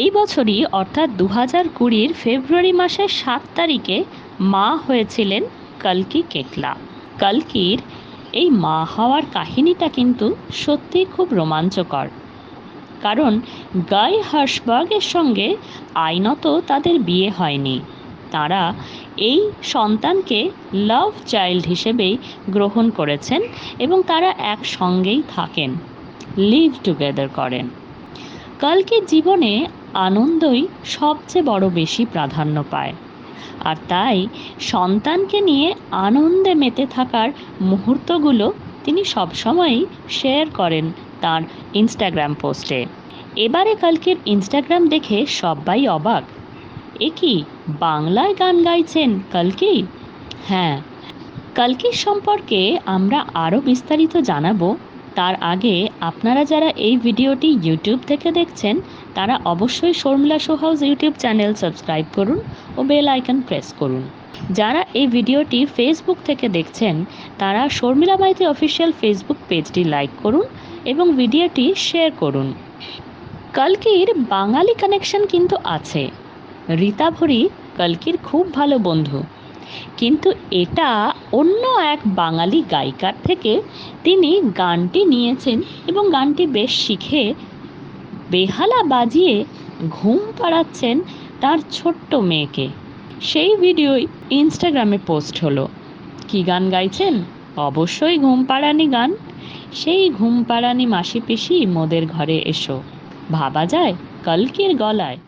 এই বছরই অর্থাৎ 2020 ফেব্রুয়ারি মাসের 7 তারিখে মা হয়েছিলেন কল্কি কেটলা। কল্কির এই মা হওয়ার কাহিনীটা কিন্তু সত্যিই খুব রোমাঞ্চকর, কারণ গাই হার্শবার্গের সঙ্গে আইনত তাদের বিয়ে হয়নি। তারা এই সন্তানকে লাভ চাইল্ড হিসেবেই গ্রহণ করেছেন এবং তারা একসঙ্গেই থাকেন, লিভ টুগেদার করেন। কল্কির জীবনে আনন্দই সবচেয়ে বড় বেশি প্রাধান্য পায়, আর তাই সন্তানকে নিয়ে আনন্দে মেতে থাকার মুহূর্তগুলো তিনি সবসময়ই শেয়ার করেন তার ইনস্টাগ্রাম পোস্টে। এবারে কল্কির ইনস্টাগ্রাম দেখে সবাই অবাক, এ কি বাংলায় গান গাইছেন কল্কি? হ্যাঁ, কল্কির সম্পর্কে আমরা আরও বিস্তারিত জানাবো। তার আগে আপনারা যারা এই ভিডিওটি ইউটিউব থেকে দেখছেন তারা অবশ্যই Sharmila show house YouTube channel subscribe করুন ও বেল আইকন প্রেস করুন। যারা এই ভিডিওটি ফেসবুক থেকে দেখছেন তারা শর্মিলা মাইতি অফিসিয়াল ফেসবুক পেজটি লাইক করুন এবং ভিডিওটি শেয়ার করুন। কল্কির বাঙালি কানেকশন কিন্তু আছে। রীতা ভরি কল্কির খুব ভালো বন্ধু, কিন্তু এটা অন্য এক বাঙালি গায়িকার থেকে তিনি গানটি নিয়েছেন এবং গানটি বেশ শিখে বেহালা বাজিয়ে ঘুম পাড়াচ্ছেন তার ছোট্ট মেয়েকে। সেই ভিডিওই ইনস্টাগ্রামে পোস্ট হলো। কি গান গাইছেন? অবশ্যই ঘুম পাড়ানি গান। সেই ঘুম পাড়ানি মাসি পিসি মোদের ঘরে এসো, ভাবা যায় কল্কির গলায়।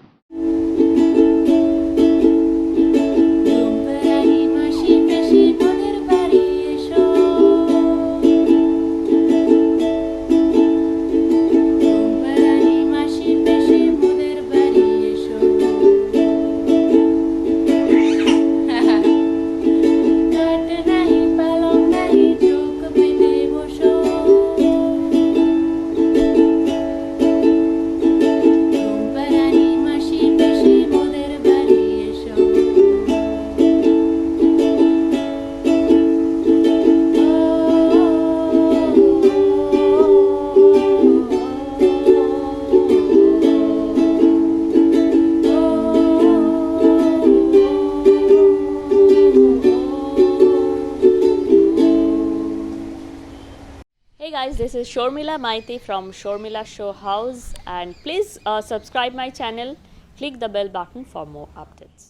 Hey guys, this is Shormila Maiti from Shormila Show House, and please subscribe my channel, click the bell button for more updates.